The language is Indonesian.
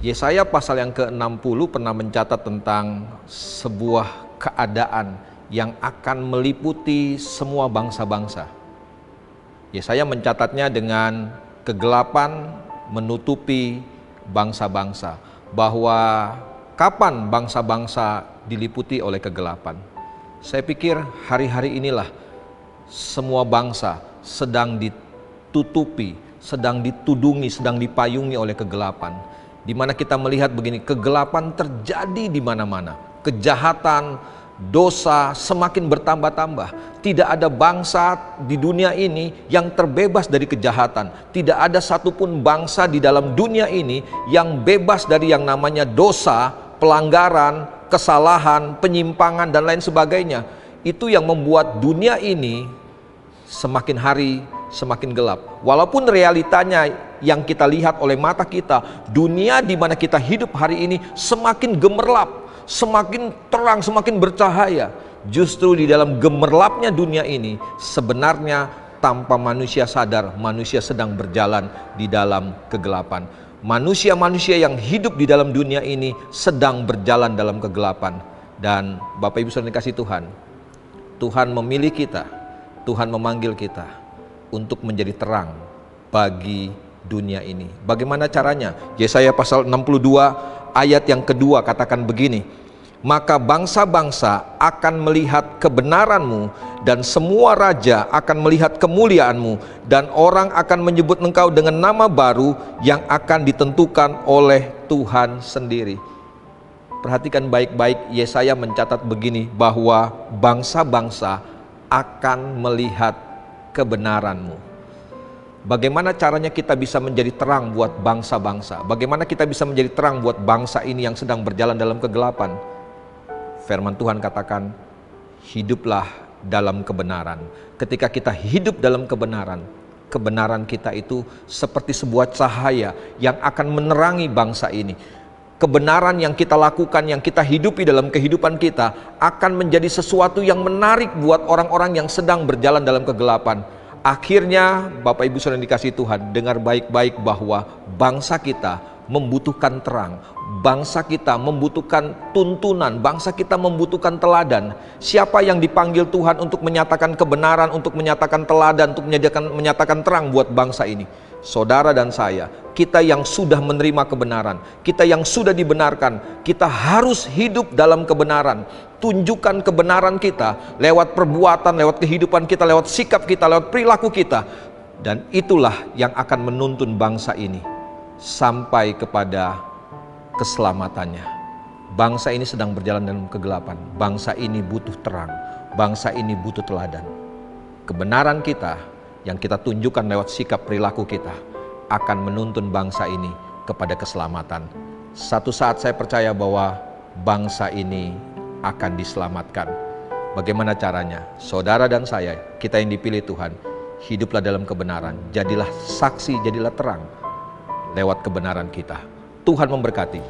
Yesaya pasal yang ke-60 pernah mencatat tentang sebuah keadaan yang akan meliputi semua bangsa-bangsa. Yesaya mencatatnya dengan kegelapan menutupi bangsa-bangsa, bahwa kapan bangsa-bangsa diliputi oleh kegelapan. Saya pikir hari-hari inilah semua bangsa sedang ditutupi, sedang ditudungi, sedang dipayungi oleh kegelapan. Di mana kita melihat begini, kegelapan terjadi di mana-mana. Kejahatan, dosa semakin bertambah-tambah. Tidak ada bangsa di dunia ini yang terbebas dari kejahatan. Tidak ada satupun bangsa di dalam dunia ini yang bebas dari yang namanya dosa, pelanggaran, kesalahan, penyimpangan, dan lain sebagainya. Itu yang membuat dunia ini semakin hari semakin gelap. Walaupun realitanya yang kita lihat oleh mata kita, dunia di mana kita hidup hari ini semakin gemerlap, semakin terang, semakin bercahaya. Justru di dalam gemerlapnya dunia ini, sebenarnya tanpa manusia sadar, manusia sedang berjalan di dalam kegelapan. Manusia-manusia yang hidup di dalam dunia ini sedang berjalan dalam kegelapan. Dan Bapak Ibu Saudara dikasih Tuhan, Tuhan memilih kita, Tuhan memanggil kita untuk menjadi terang bagi dunia ini. Bagaimana caranya? Yesaya pasal 62 ayat yang kedua katakan begini, maka bangsa-bangsa akan melihat kebenaranmu dan semua raja akan melihat kemuliaanmu, dan orang akan menyebut engkau dengan nama baru yang akan ditentukan oleh Tuhan sendiri. Perhatikan baik-baik, Yesaya mencatat begini, bahwa bangsa-bangsa akan melihat kebenaranmu. Bagaimana caranya kita bisa menjadi terang buat bangsa-bangsa? Bagaimana kita bisa menjadi terang buat bangsa ini yang sedang berjalan dalam kegelapan? Firman Tuhan katakan, hiduplah dalam kebenaran. Ketika kita hidup dalam kebenaran, kebenaran kita itu seperti sebuah cahaya yang akan menerangi bangsa ini. Kebenaran yang kita lakukan, yang kita hidupi dalam kehidupan kita akan menjadi sesuatu yang menarik buat orang-orang yang sedang berjalan dalam kegelapan. Akhirnya Bapak Ibu Saudara yang dikasihi Tuhan, dengar baik-baik bahwa bangsa kita membutuhkan terang. Bangsa kita membutuhkan tuntunan, bangsa kita membutuhkan teladan. Siapa yang dipanggil Tuhan untuk menyatakan kebenaran, untuk menyatakan teladan, untuk menyatakan terang buat bangsa ini? Saudara dan saya, kita yang sudah menerima kebenaran, kita yang sudah dibenarkan, kita harus hidup dalam kebenaran. Tunjukkan kebenaran kita lewat perbuatan, lewat kehidupan kita, lewat sikap kita, lewat perilaku kita. Dan itulah yang akan menuntun bangsa ini sampai kepada keselamatannya. Bangsa ini sedang berjalan dalam kegelapan. Bangsa ini butuh terang. Bangsa ini butuh teladan. Kebenaran kita yang kita tunjukkan lewat sikap perilaku kita akan menuntun bangsa ini kepada keselamatan. Satu saat saya percaya bahwa bangsa ini akan diselamatkan. Bagaimana caranya? Saudara dan saya, kita yang dipilih Tuhan, hiduplah dalam kebenaran. Jadilah saksi, jadilah terang lewat kebenaran kita. Tuhan memberkati.